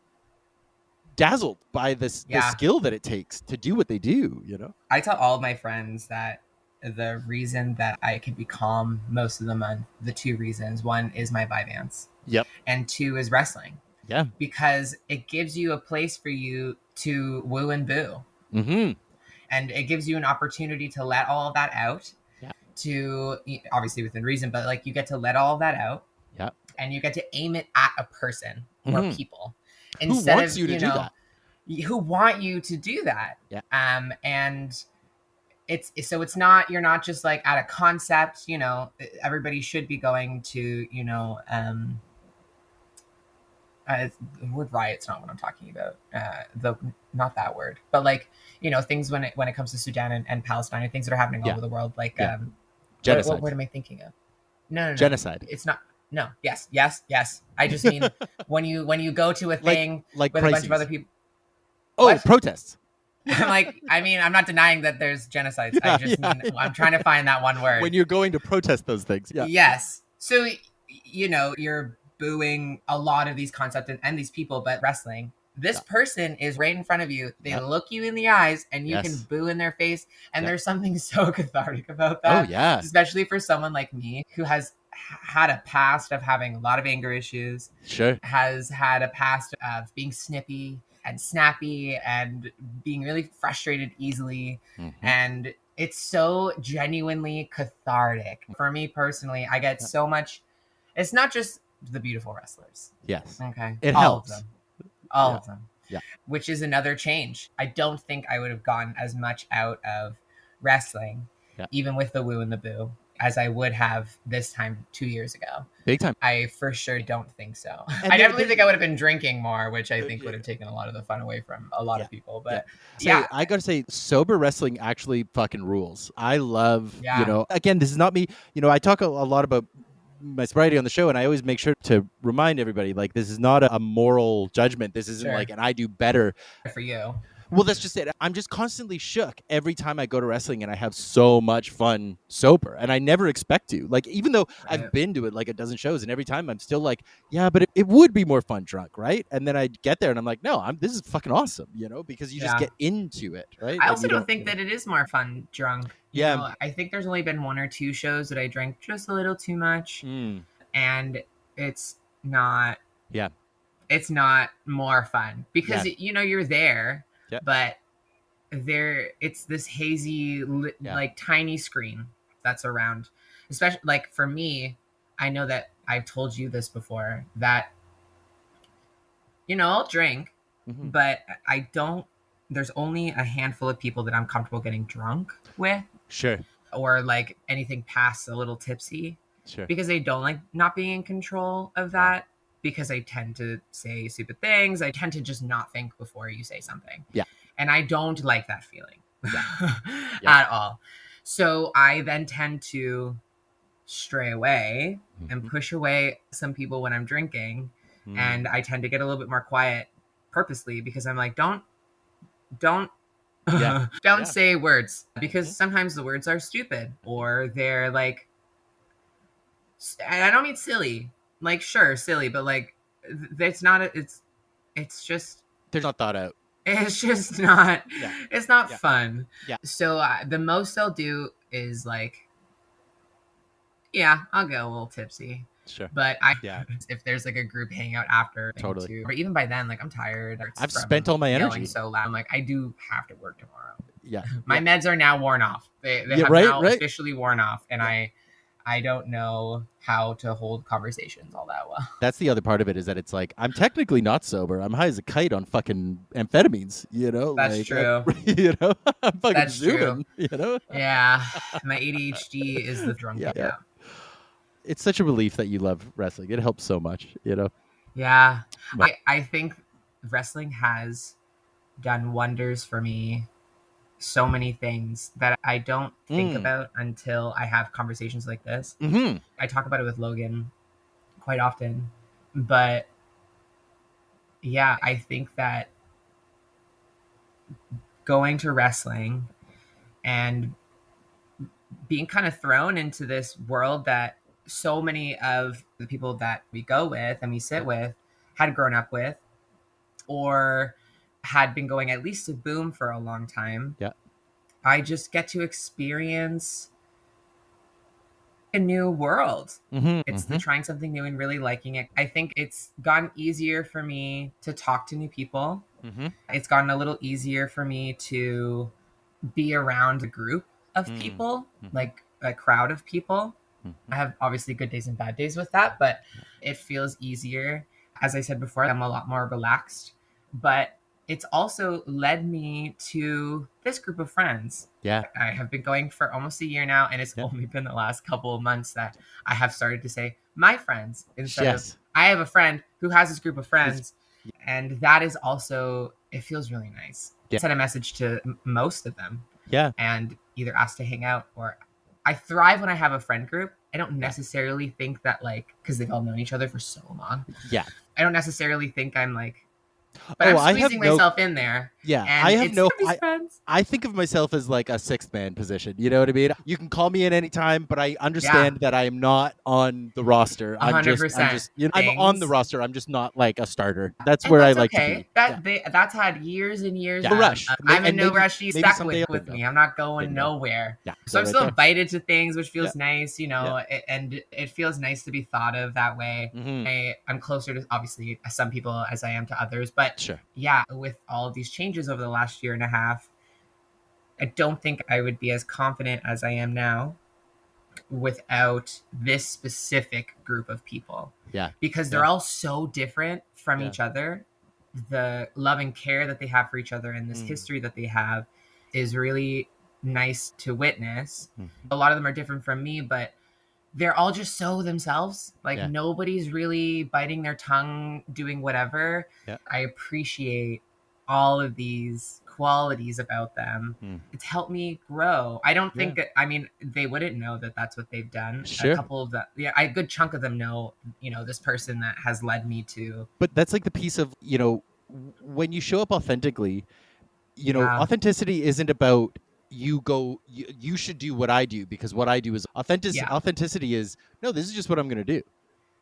dazzled by the skill that it takes to do what they do, you know? I tell all of my friends that the reason that I can be calm most of the month, the two reasons, one is my Vyvanse. Yep. And two is wrestling. Yeah. Because it gives you a place for you to woo and boo. Mm-hmm. And it gives you an opportunity to let all of that out. Yeah. To, obviously within reason, but like you get to let all of that out. Yeah. And you get to aim it at a person or people. Who wants you to do that? Who want you to do that. Yeah. And it's not, you're not just like at a concept, you know, everybody should be going to, you know, the word riot's not what I'm talking about. Not that word, but like, you know, things when it comes to Sudan and Palestine and things that are happening all over the world, like genocide. What word am I thinking of? No. Genocide. It's not. No. Yes. I just mean when you go to a thing like with crises. a bunch of other people. Oh, what? Protests. I'm like, I mean, I'm not denying that there's genocides. I just mean I'm trying to find that one word. When you're going to protest those things. Yeah. Yes. So, you know, you're booing a lot of these concepts and these people, but wrestling, this person is right in front of you. They look you in the eyes and you can boo in their face. And there's something so cathartic about that. Oh, yeah. Especially for someone like me who has had a past of having a lot of anger issues. Sure. Has had a past of being snippy and snappy and being really frustrated easily. Mm-hmm. And it's so genuinely cathartic. For me personally, I get so much. It's not just the beautiful wrestlers. Yes. Okay. It helps. All of them. All of them. Yeah. Which is another change. I don't think I would have gotten as much out of wrestling, even with the woo and the boo, as I would have this time 2 years ago. Big time. I for sure don't think so. And I definitely think I would have been drinking more, which I think would have taken a lot of the fun away from a lot of people. But I gotta say, sober wrestling actually fucking rules. I love, you know, again, this is not me. You know, I talk a lot about my sobriety on the show, and I always make sure to remind everybody, like, this is not a moral judgment. This isn't like, and I do better for you. Well, that's just it. I'm just constantly shook every time I go to wrestling, and I have so much fun sober, and I never expect to. Like, even though I've been to it like a dozen shows, and every time I'm still like, yeah, but it would be more fun drunk, right? And then I get there, and I'm like, no, this is fucking awesome, you know, because you just get into it, right? I also don't think that it is more fun drunk. You Yeah. know, I think there's only been 1 or 2 shows that I drank just a little too much, and it's not. Yeah. It's not more fun because you know you're there. Yeah. But it's this hazy, like tiny screen that's around. Especially like for me, I know that I've told you this before that, you know, I'll drink, but I don't. There's only a handful of people that I'm comfortable getting drunk with. Sure. Or like anything past a little tipsy. Sure. Because I don't like not being in control of that. Because I tend to say stupid things. I tend to just not think before you say something. Yeah. And I don't like that feeling at all. So I then tend to stray away and push away some people when I'm drinking. And I tend to get a little bit more quiet purposely because I'm like, don't say words, because sometimes the words are stupid or they're like, and I don't mean silly. Like, sure, silly, but like, it's not. It's just they're not thought out. It's just not. Yeah. It's not fun. Yeah. So the most I'll do is like, I'll get a little tipsy. Sure. But if there's like a group hangout after, totally. Or even by then, like I'm tired. I've spent all my energy so loud. I'm like, I do have to work tomorrow. Yeah. My meds are now worn off. They have now officially worn off, and I don't know how to hold conversations all that well. That's the other part of it, is that it's like, I'm technically not sober. I'm high as a kite on fucking amphetamines, That's like, true. I'm fucking That's true. zooming. Yeah, my ADHD is the drunk Yeah. out. It's such a relief that you love wrestling. It helps so much. Yeah, But, I think wrestling has done wonders for me. So many things that I don't think about until I have conversations like this. mm-hmm. I talk about it with Logan quite often, but yeah, I think that going to wrestling and being kind of thrown into this world that so many of the people that we go with and we sit with had grown up with, or had been going at least to Boom for a long time. Yeah. I just get to experience a new world. Mm-hmm. It's Mm-hmm. the trying something new and really liking it. I think it's gotten easier for me to talk to new people. Mm-hmm. It's gotten a little easier for me to be around a group of people, Mm-hmm. like a crowd of people. Mm-hmm. I have obviously good days and bad days with that, but it feels easier. As I said before, I'm a lot more relaxed, but it's also led me to this group of friends. Yeah. I have been going for almost a year now, and it's Yeah. only been the last couple of months that I have started to say my friends instead of Yes. I have a friend who has this group of friends. And that is also, it feels really nice. Yeah. Send a message to most of them Yeah. and either ask to hang out, or I thrive when I have a friend group. I don't necessarily think that, like, because they've all known each other for so long. Yeah. I don't necessarily think I'm like, but I'm squeezing myself in there. Yeah, and I have it's no. these friends. I think of myself as like a sixth man position. You know what I mean? You can call me at any time, but I understand that I am not on the roster. I'm just, 100%. I'm on the roster. I'm just not like a starter. That's And where I that's like to okay. be. That's had years and years. No rush. I'm in no maybe, rush. You maybe stuck someday with me. I'm not going nowhere. Yeah, So I'm right still there. invited to things, which feels Yeah. nice, and it feels nice to be thought of that way. Mm-hmm. I'm closer to obviously some people as I am to others, but Sure. yeah, with all of these changes over the last year and a half, I don't think I would be as confident as I am now without this specific group of people. Yeah. Because they're all so different from each other. The love and care that they have for each other and this history that they have is really nice to witness. A lot of them are different from me, but they're all just so themselves. Like nobody's really biting their tongue, doing whatever. Yeah. I appreciate all of these qualities about them. It's helped me grow. I don't think that, I mean, they wouldn't know that that's what they've done. Sure. A couple of them, a good chunk of them know, this person that has led me to. But that's like the piece of, when you show up authentically, authenticity isn't about you should do what I do because what I do is authentic. Authenticity is, no, this is just what I'm going to do.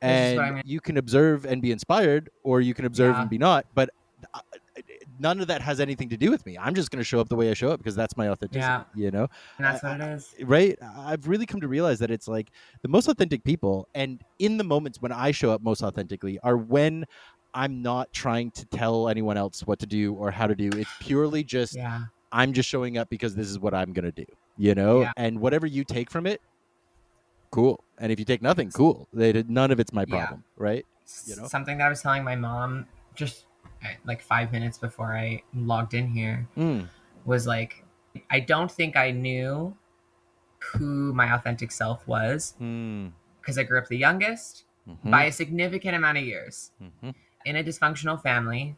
And you can observe and be inspired, or you can observe and be not, but none of that has anything to do with me. I'm just going to show up the way I show up because that's my authenticity, And that's what it is. Right? I've really come to realize that it's like the most authentic people, and in the moments when I show up most authentically are when I'm not trying to tell anyone else what to do or how to do. It's purely just, I'm just showing up because this is what I'm going to do, and whatever you take from it, cool. And if you take nothing, cool. None of it's my problem, right? Something that I was telling my mom just like 5 minutes before I logged in here was like, I don't think I knew who my authentic self was because I grew up the youngest by a significant amount of years in a dysfunctional family.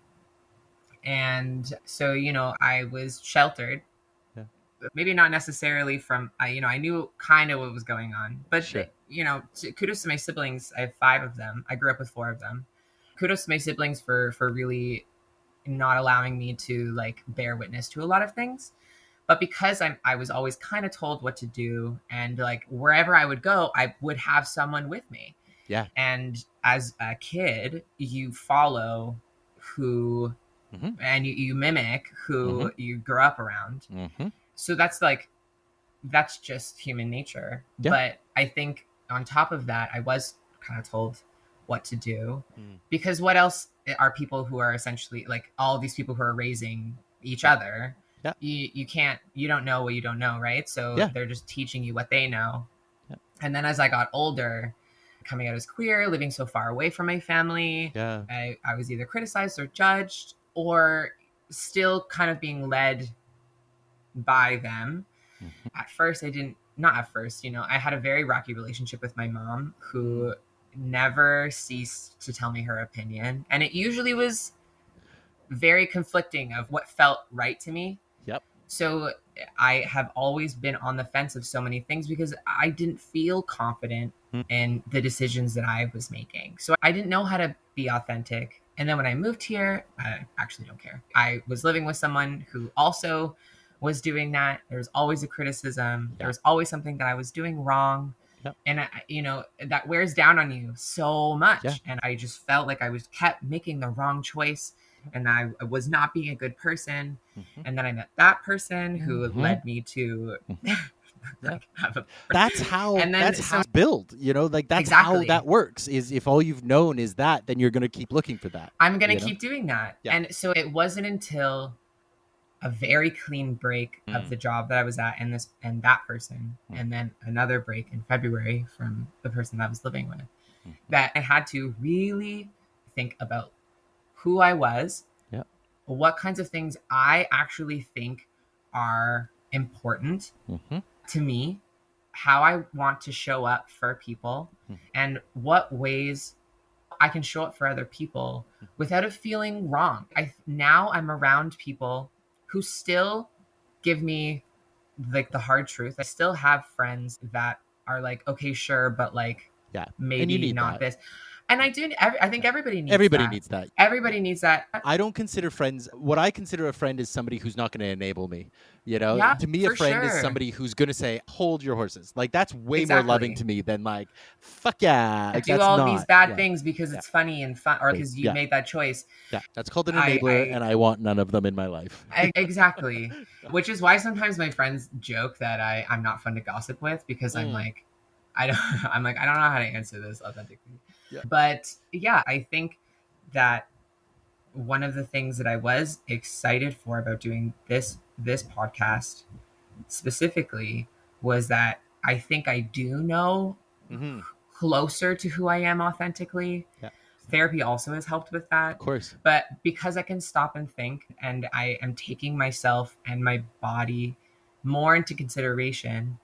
And so, I was sheltered. Maybe not necessarily from, I knew kind of what was going on, but, kudos to my siblings. I have 5 of them. I grew up with 4 of them. Kudos to my siblings for really not allowing me to like bear witness to a lot of things. But because I was always kind of told what to do, and like wherever I would go, I would have someone with me. Yeah. And as a kid, you follow who, and you mimic who you grew up around. So that's just human nature. Yeah. But I think on top of that, I was kind of told what to do because what else are people who are essentially like all these people who are raising each other? You don't know what you don't know, right? So they're just teaching you what they know. And then as I got older, coming out as queer, living so far away from my family, I was either criticized or judged, or still kind of being led by them. At first, not at first, I had a very rocky relationship with my mom, who never ceased to tell me her opinion. And it usually was very conflicting of what felt right to me. Yep. So I have always been on the fence of so many things because I didn't feel confident in the decisions that I was making. So I didn't know how to be authentic. And then when I moved here, I actually don't care. I was living with someone who also was doing that. There was always a criticism. Yeah. There was always something that I was doing wrong. Yep. And that wears down on you so much. Yeah. And I just felt like I was kept making the wrong choice, and I was not being a good person. And then I met that person who led me to have a. That's how it's built. Like that's exactly how that works. Is if all you've known is that, then you're going to keep looking for that. I'm going to keep doing that. Yeah. And so it wasn't until a very clean break of the job that I was at and that person, and then another break in February from the person that I was living with, that I had to really think about who I was, what kinds of things I actually think are important to me, how I want to show up for people, and what ways I can show up for other people without it feeling wrong. Now I'm around people who still give me like the hard truth. I still have friends that are like, okay, sure, but like, maybe not this. And I think everybody needs that. Everybody needs that. I don't consider friends. What I consider a friend is somebody who's not going to enable me. To me, a friend is somebody who's going to say, hold your horses. Like, that's way more loving to me than like, fuck yeah. Like, do all these bad things because it's funny and fun, or because you made that choice. Yeah, that's called an enabler, and I want none of them in my life. Exactly. Which is why sometimes my friends joke that I'm not fun to gossip with, because I'm like, I don't know how to answer this authentically. Yeah. But yeah, I think that one of the things that I was excited for about doing this podcast specifically was that I think I do know closer to who I am authentically. Yeah. Therapy also has helped with that. Of course. But because I can stop and think, and I am taking myself and my body more into consideration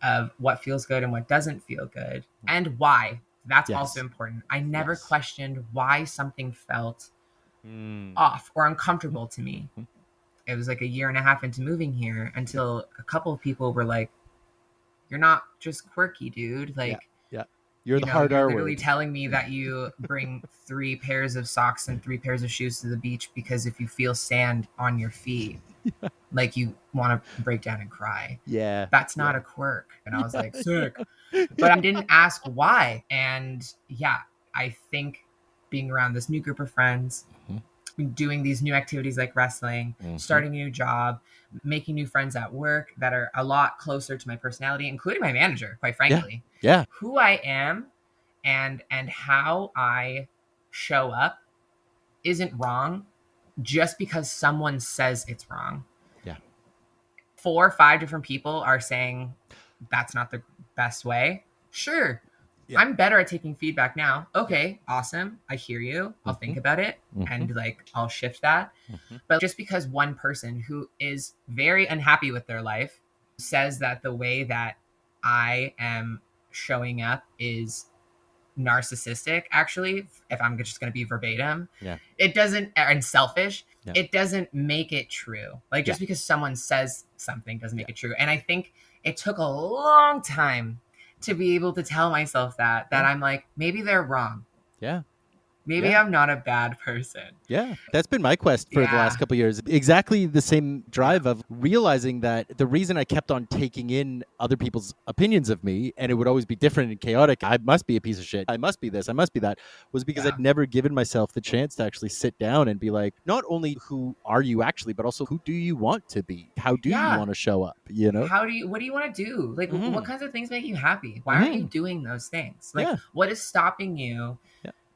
of what feels good and what doesn't feel good, and why. That's also important. I never questioned why something felt off or uncomfortable to me. It was like a year and a half into moving here until a couple of people were like, "You're not just quirky, dude. Like, you're the hard R word. Literally telling me that you bring 3 pairs of socks and 3 pairs of shoes to the beach because if you feel sand on your feet, like you want to break down and cry. Yeah, that's not a quirk." And I was like, sick. But I didn't ask why. And I think being around this new group of friends, doing these new activities like wrestling, starting a new job, making new friends at work that are a lot closer to my personality, including my manager, quite frankly. Yeah. Who I am and how I show up isn't wrong just because someone says it's wrong. Yeah. 4 or 5 different people are saying that's not the best way. Sure. Yeah. I'm better at taking feedback now. Okay, awesome. I hear you. I'll think about it and like I'll shift that. But just because one person who is very unhappy with their life says that the way that I am showing up is narcissistic, actually, if I'm just going to be verbatim, it doesn't, and selfish, it doesn't make it true. Like just because someone says something doesn't make it true. And I think it took a long time to be able to tell myself that I'm like, maybe they're wrong. Yeah. Maybe I'm not a bad person. Yeah, that's been my quest for the last couple of years. Exactly the same drive of realizing that the reason I kept on taking in other people's opinions of me, and it would always be different and chaotic, I must be a piece of shit, I must be this, I must be that, was because I'd never given myself the chance to actually sit down and be like, not only who are you actually, but also who do you want to be? How do you want to show up? You know? What do you want to do? Like, what kinds of things make you happy? Why aren't you doing those things? Like, what is stopping you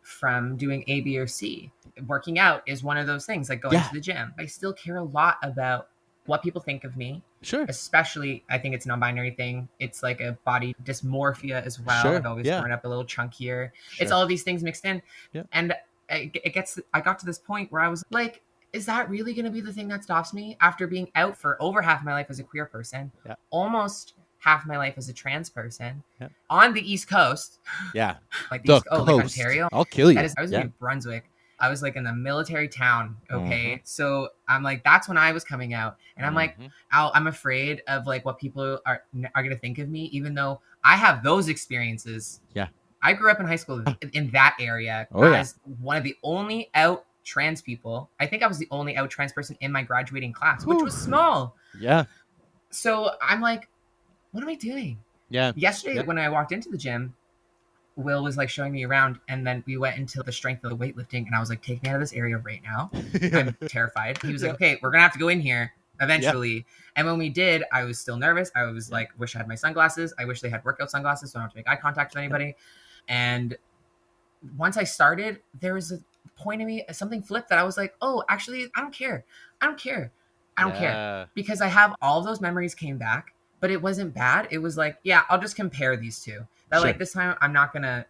from doing A, B, or C? Working out is one of those things, like going to the gym. I still care a lot about what people think of me. Sure. Especially, I think it's a non-binary thing. It's like a body dysmorphia as well. I've Sure. always Yeah. grown up a little chunkier. It's Sure. all of these things mixed in. Yeah. And I got to this point where I was like, is that really going to be the thing that stops me after being out for over half my life as a queer person, Yeah. almost half my life as a trans person, Yeah. on the East Coast? Yeah. Like The like coast. Ontario. I'll kill you. I was in New Brunswick. I was like in the military town. Okay. Mhm. So I'm like, that's when I was coming out. And I'm like, Mhm. I'm afraid of like what people are going to think of me, even though I have those experiences. Yeah. I grew up in high school in that area Oh, yeah. as one of the only out trans people. I think I was the only out trans person in my graduating class, which Whew. was small. Yeah. So I'm like, what am I doing? Yeah. Yesterday, Yep. when I walked into the gym, Will was like showing me around, and then we went into the strength of the weightlifting, and I was like, take me out of this area right now. I'm terrified. He was like, okay, we're gonna have to go in here eventually. Yeah. And when we did, I was still nervous. I was like, wish I had my sunglasses. I wish they had workout sunglasses so I don't have to make eye contact with anybody. And once I started, there was a point in me, something flipped that I was like, oh, actually, I don't care. I don't care. I don't care. Because I have all those memories came back, but it wasn't bad. It was like, yeah, I'll just compare these two. That like this time I'm not gonna,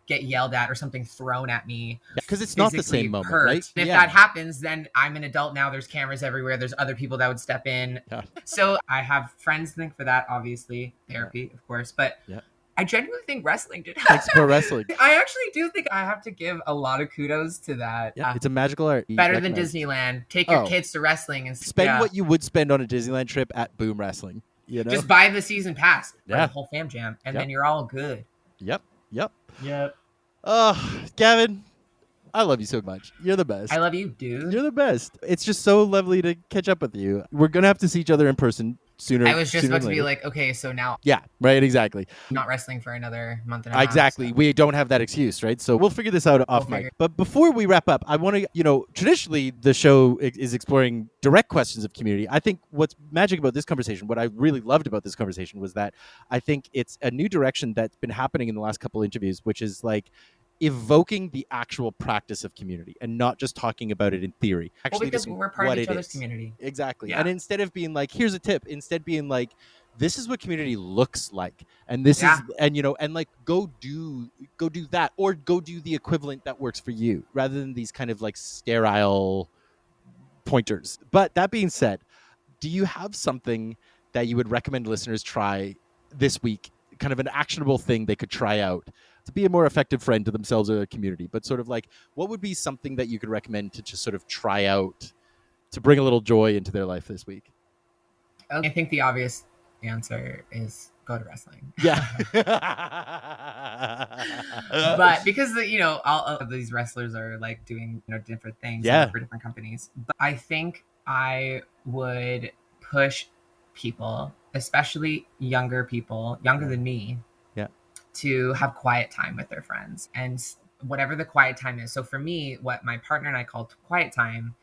get yelled at or something thrown at me. Because it's not the same moment, right? If that happens, then I'm an adult now. There's cameras everywhere. There's other people that would step in. Yeah. So I have friends think for that, obviously. Therapy, of course. But I genuinely think wrestling did. Thanks for wrestling. I actually do think I have to give a lot of kudos to that. Yeah, it's a magical art. Better than Disneyland. Take your kids to wrestling and spend what you would spend on a Disneyland trip at Boom Wrestling. You know? Just buy the season pass for the whole fam jam, and then you're all good. Yep. Yep. Oh, Gavin, I love you so much. You're the best. I love you, dude. You're the best. It's just so lovely to catch up with you. We're going to have to see each other in person sooner. I was just about to be like, okay, so now. Yeah, right, exactly. Not wrestling for another month and a half. Exactly. So. We don't have that excuse, right? So we'll figure this out off mic. But before we wrap up, I want to, traditionally the show is exploring direct questions of community. I think what's magic about this conversation, what I really loved about this conversation was that I think it's a new direction that's been happening in the last couple interviews, which is like evoking the actual practice of community and not just talking about it in theory. Actually, because we're part of each other's community. Exactly. Yeah. And instead of being like, here's a tip, instead being like, this is what community looks like. And this is, and and like, go do that, or go do the equivalent that works for you, rather than these kind of like sterile pointers. But that being said, do you have something that you would recommend listeners try this week, kind of an actionable thing they could try out to be a more effective friend to themselves or their community? But sort of like, what would be something that you could recommend to just sort of try out to bring a little joy into their life this week? I think the obvious answer is go to wrestling. Yeah. But because, all of these wrestlers are like doing, different things for different companies. But I think I would push people, especially younger people, younger than me, to have quiet time with their friends, and whatever the quiet time is. So for me, what my partner and I call quiet time,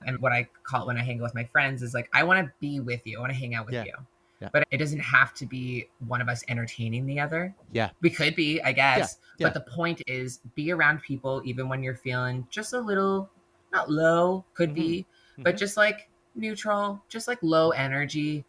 and what I call it when I hang out with my friends, is like, I want to be with you. I want to hang out with you. Yeah. But it doesn't have to be one of us entertaining the other. Yeah. We could be, I guess. Yeah. But the point is, be around people even when you're feeling just a little, not low, could be, but just like neutral, just like low energy.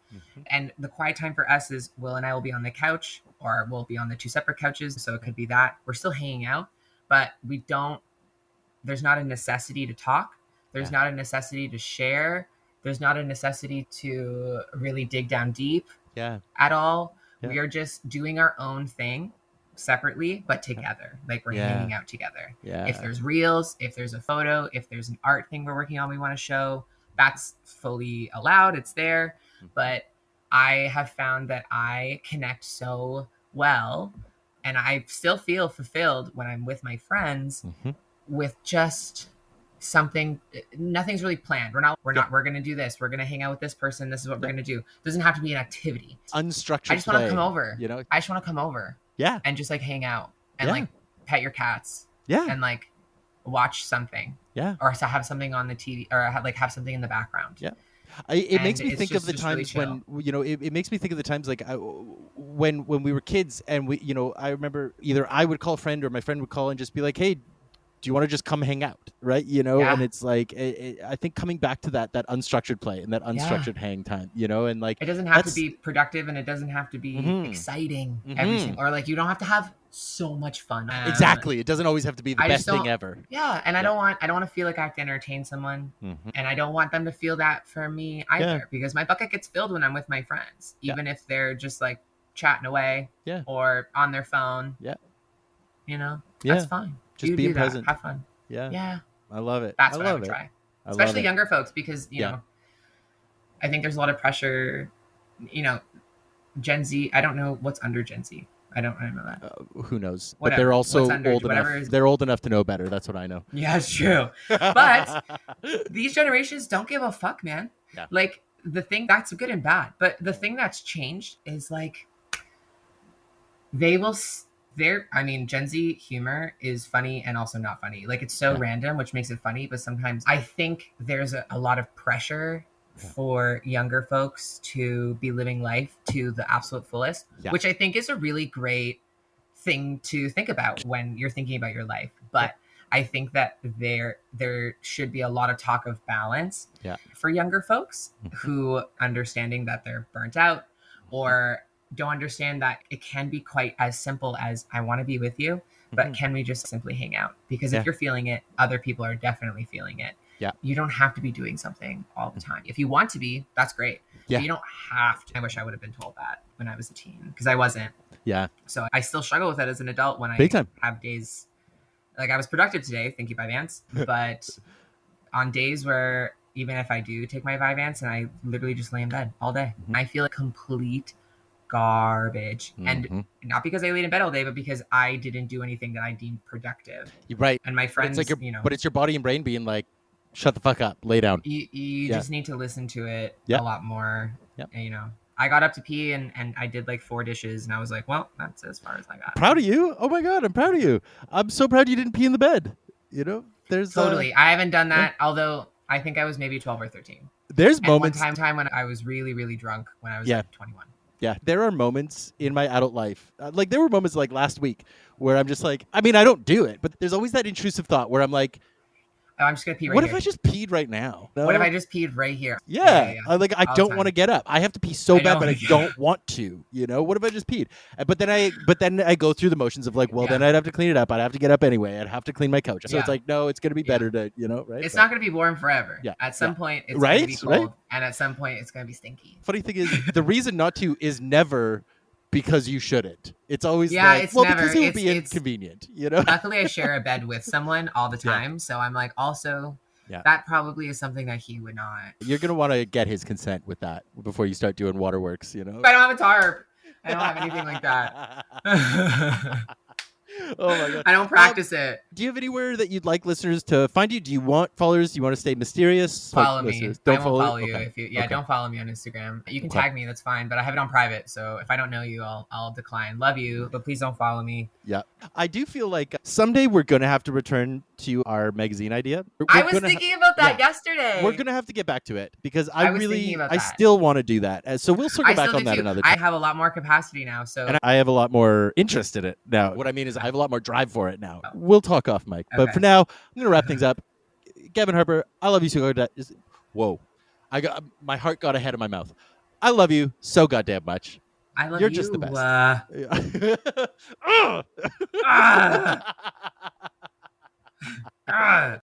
And the quiet time for us is Will and I will be on the couch, or we'll be on the two separate couches. So it could be that we're still hanging out, but there's not a necessity to talk. There's not a necessity to share. There's not a necessity to really dig down deep at all. Yeah. We are just doing our own thing separately, but together. Like we're hanging out together. Yeah. If there's reels, if there's a photo, if there's an art thing we're working on we want to show, that's fully allowed. It's there. But I have found that I connect so well, and I still feel fulfilled when I'm with my friends with just something. Nothing's really planned. We're going to do this. We're going to hang out with this person. This is what we're going to do. It doesn't have to be an activity. Unstructured. I just want to come over. I just want to come over. Yeah. And just like hang out and like pet your cats. Yeah. And like watch something. Yeah. Or have something on the TV, or have something in the background. Yeah. It makes me think of the times when, it makes me think of the times like when we were kids, and I remember either I would call a friend or my friend would call and just be like, hey, do you want to just come hang out, right? You know, Yeah. and it's like I think coming back to that unstructured play and that unstructured hang time, you know, and like it doesn't have to be productive and it doesn't have to be exciting every single, or like you don't have to have so much fun. Exactly. It doesn't always have to be the best thing ever. Yeah, and I don't want to feel like I have to entertain someone, and I don't want them to feel that for me either, because my bucket gets filled when I'm with my friends, even if they're just like chatting away or on their phone. You know, that's fine. Just being present. Have fun. Yeah. I love it. That's what I would try. Especially younger folks, because, you know, I think there's a lot of pressure, you know, Gen Z. I don't know what's under Gen Z. I don't know that. Who knows? Whatever. But they're also old enough. They're old enough to know better. That's what I know. Yeah, it's true. But these generations don't give a fuck, man. Yeah. Like, the thing that's good and bad, but the thing that's changed is like Gen Z humor is funny and also not funny. Like, it's so random, which makes it funny. But sometimes I think there's a lot of pressure for younger folks to be living life to the absolute fullest, which I think is a really great thing to think about when you're thinking about your life. But I think that there should be a lot of talk of balance for younger folks who understanding that they're burnt out or don't understand that it can be quite as simple as, I want to be with you, but can we just simply hang out? Because if you're feeling it, other people are definitely feeling it. You don't have to be doing something all the time. If you want to be, that's great. But you don't have to. I wish I would have been told that when I was a teen, because I wasn't. So I still struggle with it as an adult when I have days like I was productive today. Thank you, Vyvanse. But on days where even if I do take my Vyvanse and I literally just lay in bed all day, I feel like complete garbage. And not because I laid in bed all day, but because I didn't do anything that I deemed productive. Right. And my friends, it's like you know, but it's your body and brain being like, shut the fuck up, lay down. You just need to listen to it a lot more. And, you know, I got up to pee and I did like 4 dishes and I was like, well, that's as far as I got. Proud of you. Oh my God, I'm proud of you. I'm so proud you didn't pee in the bed. You know, there's totally. I haven't done that, although I think I was maybe 12 or 13. There's moments. One time when I was really, really drunk when I was like 21. Yeah, there are moments in my adult life, like there were moments like last week where I'm just like, I mean, I don't do it, but there's always that intrusive thought where I'm like, oh, I'm just going to pee right here. What here. if I just peed right now? No? What if I just peed right here? Yeah. I don't want to get up. I have to pee so bad, but I don't want to, you know? What if I just peed? But then I go through the motions of like, well, then I'd have to clean it up. I'd have to get up anyway. I'd have to clean my couch. So it's like, no, it's going to be better to, you know, right? It's not going to be warm forever. At some point, it's going to be cold. And at some point, it's going to be stinky. Funny thing is, the reason not to is never because you shouldn't. It's always it's never, because it would be inconvenient, you know? Luckily, I share a bed with someone all the time. So I'm like, also... that probably is something that he would not. You're going to want to get his consent with that before you start doing waterworks, you know? But I don't have a tarp. I don't have anything like that. Oh my God. I don't practice it. Do you have anywhere that you'd like listeners to find you? Do you want followers? Do you want to stay mysterious? Follow me. Don't follow you if you don't follow me on Instagram. You can tag me, that's fine, but I have it on private. So if I don't know you, I'll decline. Love you, but please don't follow me. Yeah. I do feel like someday we're going to have to return to our magazine idea. I was thinking about that yesterday. We're going to have to get back to it because I still want to do that. So we'll circle back on that another time. I have a lot more capacity now. And I have a lot more interest in it now. What I mean is I have a lot more drive for it now. We'll talk off mic. Okay. But for now, I'm going to wrap things up. Gavin Harper, I love you so goddamn. Whoa. My heart got ahead of my mouth. I love you so goddamn much. I love You're you. just the best.